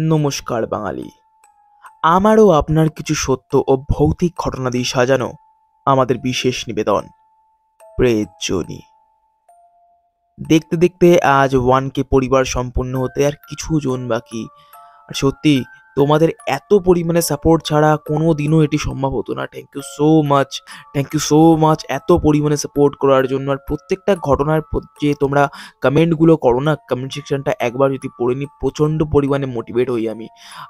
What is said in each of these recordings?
নমস্কার বাঙালি। আমারও আপনার কিছু সত্য ও ভৌতিক ঘটনা দিয়ে সাজানো আমাদের বিশেষ নিবেদন প্রেত জনি। দেখতে দেখতে আজ 1K পরিবার সম্পূর্ণ হতে আর কিছু জন বাকি। আর সত্যি তোমাদের এত পরিমাণে সাপোর্ট ছাড়া কোনো দিনও এটি সম্ভব হতো না। Thank you so much, thank you so much এত পরিমাণে সাপোর্ট করার জন্য। আর প্রত্যেকটা ঘটনার যে তোমরা কমেন্টগুলো করো না, কমেন্ট সেকশনটা একবার যদি পড়ে নিই প্রচণ্ড পরিমাণে মোটিভেট হই আমি।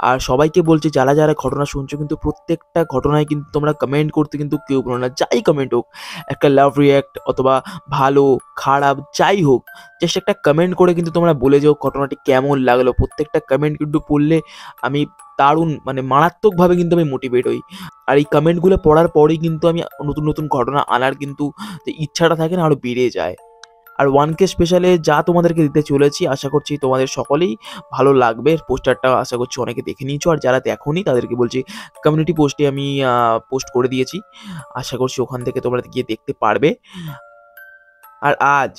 আর সবাইকে বলছি যারা যারা ঘটনা শুনছো কিন্তু প্রত্যেকটা ঘটনায় কিন্তু তোমরা কমেন্ট করতে কিন্তু কেউ বলো না, যাই কমেন্ট হোক, একটা লাভ রিয়্যাক্ট অথবা ভালো খারাপ যাই হোক, জাস্ট একটা কমেন্ট করে কিন্তু তোমরা বলে যাও ঘটনাটি কেমন লাগলো। প্রত্যেকটা কমেন্ট কিন্তু পড়লে আমি দারুণ মারাত্মকভাবে কিন্তু আমি মোটিভেট হই। আর এই কমেন্টগুলো পড়ার পরেই কিন্তু আমি নতুন নতুন ঘটনা আনার কিন্তু যে ইচ্ছাটা থাকে না আরও বেড়ে যায়। আর 1K স্পেশালে যা তোমাদেরকে দিতে চলেছি আশা করছি তোমাদের সকলেই ভালো লাগবে। পোস্টারটা আশা করছি অনেকে দেখে নিয়েছো, আর যারা দেখোনি তাদেরকে বলছি কমিউনিটি পোস্টে আমি পোস্ট করে দিয়েছি, আশা করছি ওখান থেকে তোমরা গিয়ে দেখতে পারবে। আর আজ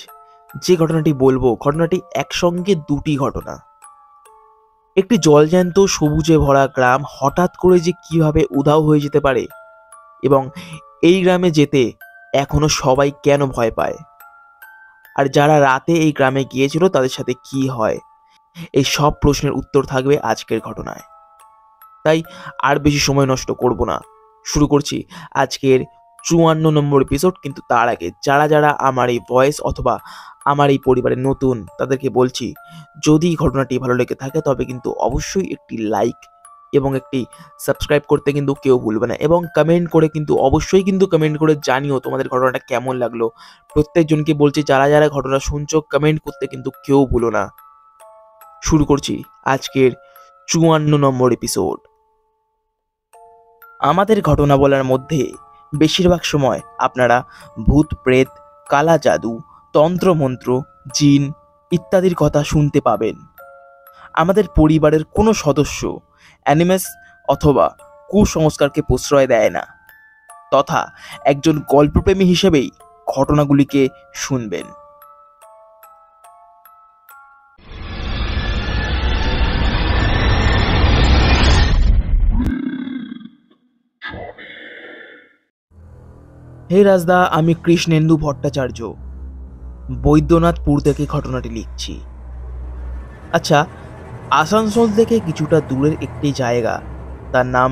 যে ঘটনাটি বলবো, ঘটনাটি একসঙ্গে দুটি ঘটনা। একটি জলজ্যান্ত সবুজে ভরা গ্রাম হঠাৎ করে যে কিভাবে উধাও হয়ে যেতে পারে, এবং এই গ্রামে যেতে এখনো সবাই কেন ভয় পায়, আর যারা রাতে এই গ্রামে গিয়েছিল তাদের সাথে কি হয়, এই সব প্রশ্নের উত্তর থাকবে আজকের ঘটনায়। তাই আর বেশি সময় নষ্ট করব না, শুরু করছি আজকের 54 নম্বর এপিসোড। কিন্তু তার আগে যারা যারা আমার এই ভয়েস অথবা আমার এই পরিবারে নতুন তাদেরকে বলছি, যদি ঘটনাটি ভালো লেগে থাকে তবে কিন্তু অবশ্যই একটি লাইক এবং একটি সাবস্ক্রাইব করতে কিন্তু কেউ ভুলবে না, এবং কমেন্ট করে কিন্তু অবশ্যই কিন্তু কমেন্ট করে জানিও তোমাদের ঘটনাটা কেমন লাগলো। প্রত্যেকজনকে বলছি যারা যারা ঘটনা শুনছো কমেন্ট করতে কিন্তু কেউ ভুলো না। শুরু করছি আজকের 54 নম্বর এপিসোড। আমাদের ঘটনা বলার মধ্যে বেশিরভাগ সময় আপনারা ভূত প্রেত, কালা জাদু, তন্ত্রমন্ত্র, জিন ইত্যাদির কথা শুনতে পাবেন। আমাদের পরিবারের কোনো সদস্য অ্যানিমেস অথবা কুসংস্কারকে প্রশ্রয় দেয় না, তথা একজন গল্পপ্রেমী হিসেবেই ঘটনাগুলিকে শুনবেন। হে রাজদা, আমি কৃষ্ণেন্দু ভট্টাচার্য বৈদ্যনাথপুর থেকে ঘটনাটি লিখছি। আচ্ছা, আসানসোল থেকে কিছুটা দূরের একটি জায়গা, তার নাম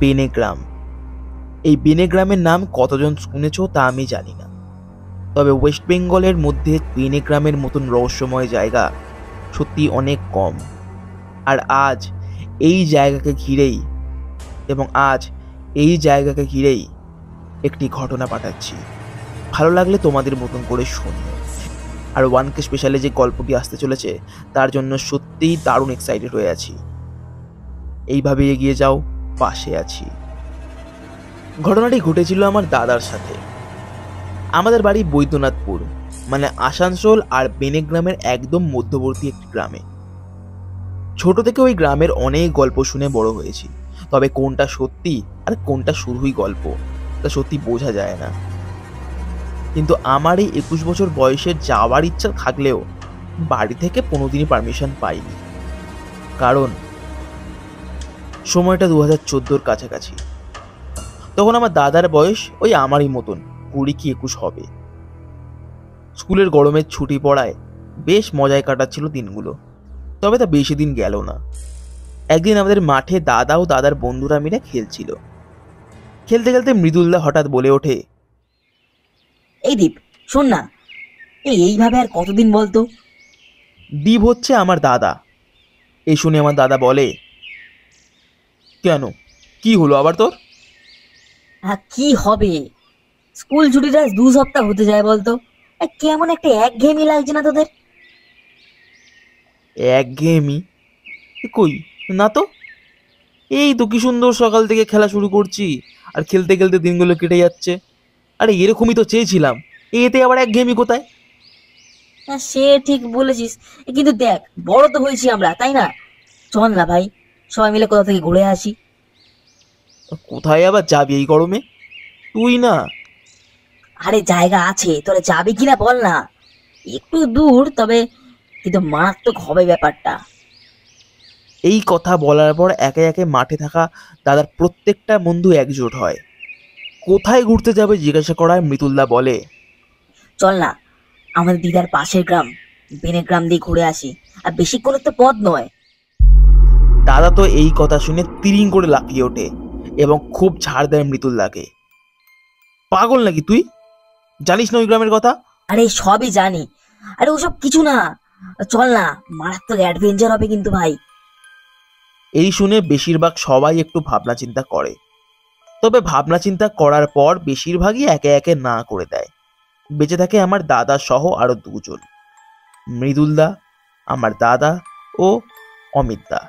বেনেগ্রাম। এই বেনেগ্রামের নাম কতজন শুনেছ তা আমি জানি না, তবে ওয়েস্ট বেঙ্গলের মধ্যে বেনেগ্রামের মতন রহস্যময় জায়গা সত্যি অনেক কম। আর আজ এই জায়গাকে ঘিরেই একটি ঘটনা পাঠাচ্ছি। ভালো লাগলে তোমাদের মতন করে শুনিও। আর 1K স্পেশালে যে গল্পটি আসতে চলেছে তার জন্য সত্যিই দারুণ এক্সাইটেড হয়ে আছি। এইভাবে এগিয়ে যাও, পাশে আছি। ঘটনাটি ঘটেছিল আমার দাদার সাথে। আমাদের বাড়ি বৈদ্যনাথপুর, মানে আসানসোল আর বেনেগ্রামের একদম মধ্যবর্তী একটি গ্রামে। ছোট থেকে ওই গ্রামের অনেক গল্প শুনে বড় হয়েছি, তবে কোনটা সত্যি আর কোনটা শুধুই গল্প তা সত্যি বোঝা যায় না। কিন্তু আমার এই 21 বছর বয়সে যাওয়ার ইচ্ছা থাকলেও বাড়ি থেকে কোনোদিনই পারমিশন পাইনি, কারণ সময়টা 2014-র কাছাকাছি। তখন আমার দাদার বয়স ওই আমারই মতন 20 কি 21 হবে। স্কুলের গরমের ছুটি পড়ায় বেশ মজায় কাটাচ্ছিল দিনগুলো, তবে তা বেশি দিন গেল না। একদিন আমাদের মাঠে দাদা ও দাদার বন্ধুরা মিলে খেলছিল। খেলতে খেলতে মৃদুলদা হঠাৎ বলে ওঠে, এই দীপ, শোন না, এইভাবে আর কতদিন বলতো? দীপ হচ্ছে আমার দাদা। এই শুনে আমার দাদা বলে, কেন, কি হলো আবার তোর? কি হবে, স্কুল ছুটিটা 2 সপ্তাহ হতে যায় বলতো। কেমন একটা একঘেয়েমি লাগছে না তোদের? একঘেয়েমি? কই না তো, এই তো কি সুন্দর সকাল থেকে খেলা শুরু করছি আর খেলতে খেলতে দিনগুলো কেটে যাচ্ছে। আরে এরকমই তো চেয়েছিলাম, এতে আবার একঘেয়েমি কোথায়? সে ঠিক বলেছিস, কিন্তু দেখ, বড় তো হয়েছি আমরা, তাই না? চল না ভাই, সবাই মিলে কোথা থেকে ঘুরে আসি। কোথায় আবার যাবি এই গরমে তুই? না, আরে জায়গা আছে, তোরা যাবি কিনা বল না। একটু দূর, তবে কিন্তু মারাত্মক হবে ব্যাপারটা। এই কথা বলার পর একে একে মাঠে থাকা দাদার প্রত্যেকটা বন্ধু একজোট হয়। কোথায় ঘুরতে যাবে জিজ্ঞাসা করায় মৃদুলদা বলে, চল না, আমাদের দিদার পাশের গ্রাম বেনে গ্রাম দিয়ে ঘুরে আসি, আর বেশিক্ষণের তো পথ নয়। দাদা তো এই কথা শুনে তিরিং করে লাফিয়ে ওঠে এবং খুব ঝাড় দেয় মৃদুলদাকে। পাগল নাকি তুই? জানিস না ওই গ্রামের কথা? আরে সবই জানি, আরে ওসব কিছু না, চল না, মারাত্মক অ্যাডভেঞ্চার হবে কিন্তু ভাই। এই শুনে বেশিরভাগ সবাই একটু ভাবনা চিন্তা করে, তবে ভাবনা চিন্তা করার পর বেশিরভাগই একে একে না করে দেয়। বেঁচে থাকে আমার দাদা সহ আরো দুজন, মৃদুলদা, আমার দাদা ও অমিতদা।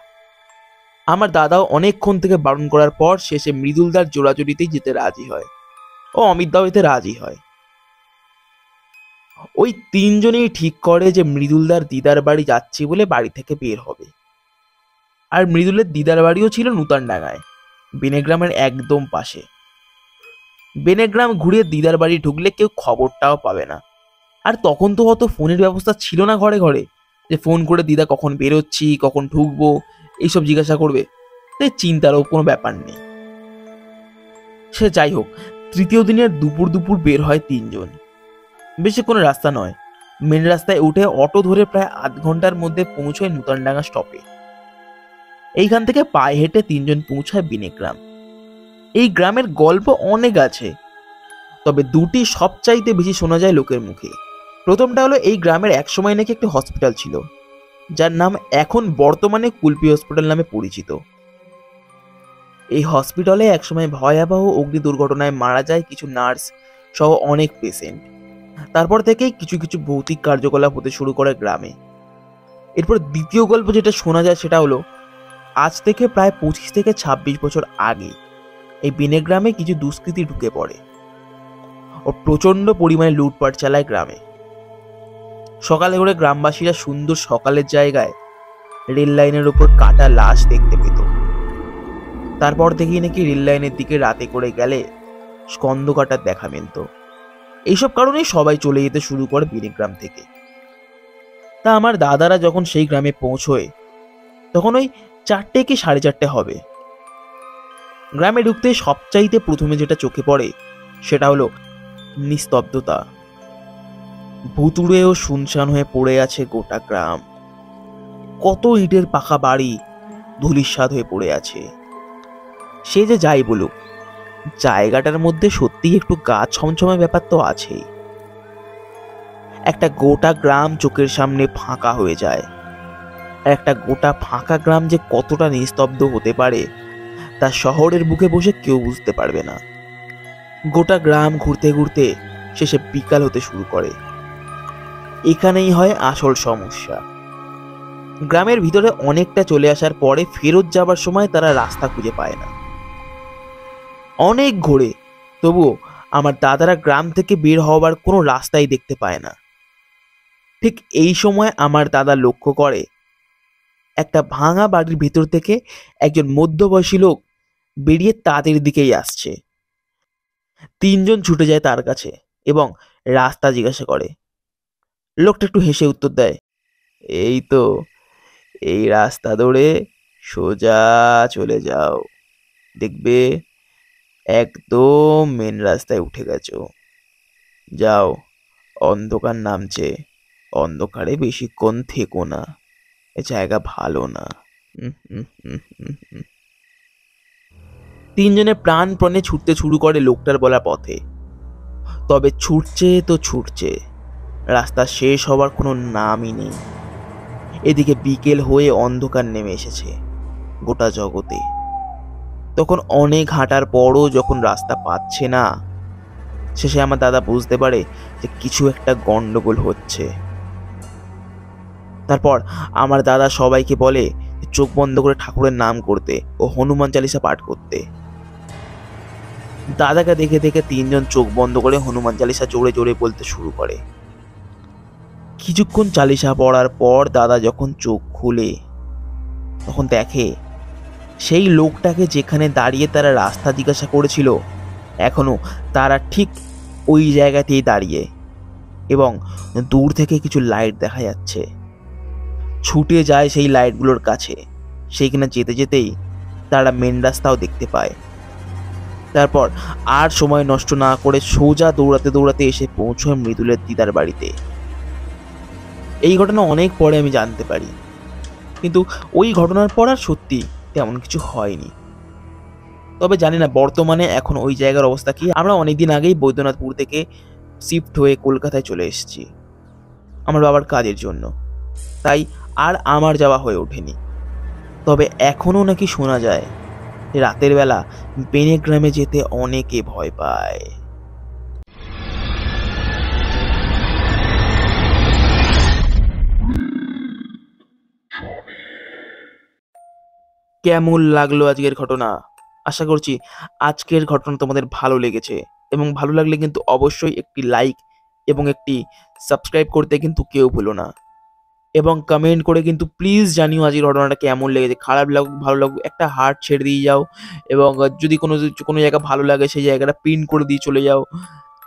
আমার দাদাও অনেকক্ষণ থেকে বারণ করার পর শেষে মৃদুলদার জোড়াজুড়িতেই যেতে রাজি হয় ও অমিতদাও এতে রাজি হয়। ওই তিনজনেই ঠিক করে যে মৃদুলদার দিদার বাড়ি যাচ্ছি বলে বাড়ি থেকে বের হবে। আর মৃদুলের দিদার বাড়িও ছিল নূতনডাঙ্গায়, বেনেগ্রামের একদম পাশে। বেনেগ্রাম ঘুরে দিদার বাড়ি ঢুকলে কেউ খবরটাও পাবে না। আর তখন তো অত ফোনের ব্যবস্থা ছিল না ঘরে ঘরে, যে ফোন করে দিদা কখন বেরোচ্ছি, কখন ঢুকবো এইসব জিজ্ঞাসা করবে। তাই চিন্তারও কোনো ব্যাপার নেই। সে যাই হোক, তৃতীয় দিনের দুপুর দুপুর বের হয় তিনজন। বেশি কোনো রাস্তা নয়, মেন রাস্তায় উঠে অটো ধরে প্রায় আধ ঘন্টার মধ্যে পৌঁছয় নূতনডাঙ্গা স্টপে। এইখান থেকে পায়ে হেঁটে তিনজন পৌঁছায় বেনেগ্রাম। এই গ্রামের গল্প অনেক আছে, তবে দুটি সবচাইতে বেশি শোনা যায় লোকের মুখে। প্রথমটা হলো এই গ্রামের একসময় নাকি একটি হসপিটাল ছিল, যার নাম এখন বর্তমানে কুলপি হসপিটাল নামে পরিচিত। এই হসপিটালে একসময় ভয়াবহ অগ্নি দুর্ঘটনায় মারা যায় কিছু নার্স সহ অনেক পেশেন্ট। তারপর থেকেই কিছু কিছু ভৌতিক কার্যকলাপ হতে শুরু করে গ্রামে। এরপর দ্বিতীয় গল্প যেটা শোনা যায় সেটা হলো আজ থেকে প্রায় 25 থেকে 26 বছর আগে এই বেনেগ্রামে কিছু দুষ্কৃতী ঢুকে পড়ে ও প্রচন্ড পরিমাণে লুটপাট চালায় গ্রামে। সকালে করে গ্রামবাসীরা সুন্দর সকালের জায়গায় রেল লাইনের উপর কাটা লাশ দেখতে পেত। তারপর থেকেই নাকি রেল লাইনের দিকে রাতে করে গেলে স্কন্ধ কাটার দেখা মিলত। এইসব কারণেই সবাই চলে যেতে শুরু করে বেনেগ্রাম থেকে। তা আমার দাদারা যখন সেই গ্রামে পৌঁছয় তখন ওই 4টে কি 4:30 হবে। গ্রামে ঢুকতে সবচাইতে প্রথমে যেটা চোখে পড়ে সেটা হলো নিস্তব্ধতা। ভুতুড়ে ও শুনশান হয়ে পড়ে আছে গোটা গ্রাম। কত ইটের পাকা বাড়ি ধূলিসাৎ হয়ে পড়ে আছে। সে যে যাই বলুক, জায়গাটার মধ্যে সত্যিই একটু গা ছমছমে ব্যাপার তো আছেই। একটা গোটা গ্রাম চোখের সামনে ফাঁকা হয়ে যায়। আর একটা গোটা ফাঁকা গ্রাম যে কতটা নিস্তব্ধ হতে পারে তা শহরের বুকে বসে কেউ বুঝতে পারবে না। গোটা গ্রাম ঘুরতে ঘুরতে শেষে বিকাল হতে শুরু করে। এখানেই হয় আসল সমস্যা। গ্রামের ভিতরে অনেকটা চলে আসার পরে ফেরত যাবার সময় তারা রাস্তা খুঁজে পায় না। অনেক ঘোরে, তবুও আমার দাদারা গ্রাম থেকে বের হওয়ার কোনো রাস্তাই দেখতে পায় না। ঠিক এই সময় আমার দাদা লক্ষ্য করে একটা ভাঙা বাড়ির ভিতর থেকে একজন মধ্যবয়সী লোক বেরিয়ে তাদের দিকেই আসছে। তিনজন ছুটে যায় তার কাছে এবং রাস্তা জিজ্ঞাসা করে। লোকটা একটু হেসে উত্তর দেয়, এই তো, এই রাস্তা ধরে সোজা চলে যাও, দেখবে একদম মেন রাস্তায় উঠে গেছো। যাও, অন্ধকার নামছে, অন্ধকারে বেশিক্ষণ থেকো না, এ জায়গা ভালো না। তিনজনে প্রাণপণে ছুটতে শুরু করে লোকটার বলা পথে। তবে ছুটছে তো ছুটছে, রাস্তা শেষ হবার কোনো নামই নেই। এদিকে বিকেল হয়ে অন্ধকার নেমে এসেছে গোটা জগতে। তখন অনেক হাঁটার পরও যখন রাস্তা পাচ্ছে না, শেষে আমার দাদা বুঝতে পারে যে কিছু একটা গন্ডগোল হচ্ছে। তারপর আমার দাদা সবাইকে বলে চোখ বন্ধ করে ঠাকুরের নাম করতে ও হনুমান চালিসা পাঠ করতে। দাদাকে দেখে দেখে তিনজন চোখ বন্ধ করে হনুমান চালিসা জোরে জোরে বলতে শুরু করে। কিছুক্ষণ চালিসা পড়ার পর দাদা যখন চোখ খুলে তখন দেখে সেই লোকটাকে যেখানে দাঁড়িয়ে তারা রাস্তা জিজ্ঞাসা করেছিল এখনো তারা ঠিক ওই জায়গাতেই দাঁড়িয়ে, এবং দূর থেকে কিছু লাইট দেখা যাচ্ছে। ছুটে যায় সেই লাইটগুলোর কাছে সেইখানে যেতে যেতেই তারা মেন রাস্তাও দেখতে পায়। তারপর আর সময় নষ্ট না করে সোজা দৌড়াতে দৌড়াতে এসে পৌঁছয় মৃদুলের দিদার বাড়িতে। এই ঘটনা অনেক পরে আমি জানতে পারি, কিন্তু ওই ঘটনার পর আর সত্যি তেমন কিছু হয়নি। তবে জানি না বর্তমানে এখন ওই জায়গার অবস্থা কি। আমরা অনেকদিন আগেই বৈদ্যনাথপুর থেকে শিফট হয়ে কলকাতায় চলে এসেছি আমার বাবার কাজের জন্য, তাই আর আমার যাওয়া হয়ে ওঠেনি। তবে এখনও নাকি শোনা যায় যে রাতের বেলা বেনেগ্রামে যেতে অনেকে ভয় পায়। কেমন লাগলো আজকের ঘটনা? আশা করছি আজকের ঘটনা তোমাদের ভালো লেগেছে, এবং ভালো লাগলে কিন্তু অবশ্যই একটি লাইক এবং একটি সাবস্ক্রাইব করতে কিন্তু কেউ ভুলো না, এবং কমেন্ট করে কিন্তু প্লিজ জানিও আজকের ঘটনাটা কেমন লেগেছে। খারাপ লাগুক ভালো লাগুক একটা হার্ট ছেড়ে দিয়ে যাও, এবং যদি কোনো কোনো জায়গা ভালো লাগে সেই জায়গাটা পিন করে দিয়ে চলে যাও।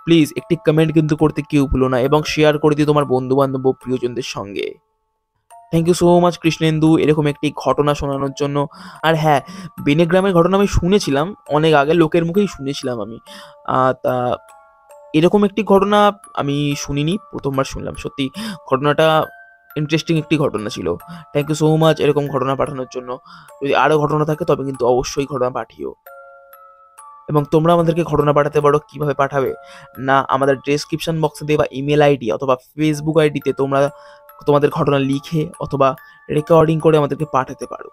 প্লিজ একটি কমেন্ট কিন্তু করতে কেউ ভুলো না, এবং শেয়ার করে দিও তোমার বন্ধু বান্ধব ও প্রিয়জনদের সঙ্গে। Thank you so much Krishnendu এরকম একটি ঘটনা শোনানোর জন্য। আর হ্যাঁ, বেনেগ্রামের ঘটনা আমি শুনেছিলাম অনেক আগে, লোকের মুখেই শুনেছিলাম আমি। তা এরকম একটি ঘটনা আমি শুনিনি, প্রথমবার শুনলাম। সত্যি ঘটনাটা ইন্টারেস্টিং একটি ঘটনা ছিল। থ্যাংক ইউ সো মাচ এরকম ঘটনা পাঠানোর জন্য। যদি আরও ঘটনা থাকে তবে কিন্তু অবশ্যই ঘটনা পাঠিও, এবং তোমরা আমাদেরকে ঘটনা পাঠাতে পারো। কিভাবে পাঠাবে না, আমাদের ডেসক্রিপশন বক্সে দেওয়া ইমেল আইডি অথবা ফেসবুক আইডিতে তোমরা তোমাদের ঘটনা লিখে অথবা রেকর্ডিং করে আমাদেরকে পাঠাতে পারো,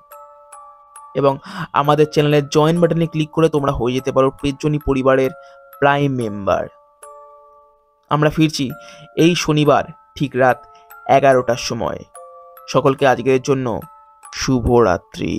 এবং আমাদের চ্যানেলের জয়েন বাটনে ক্লিক করে তোমরা হয়ে যেতে পারো প্রেজনী পরিবারের প্রাইম মেম্বার। আমরা ফিরছি এই শনিবার ঠিক রাত 11টার সময়। সকলকে আজকের জন্য শুভরাত্রি।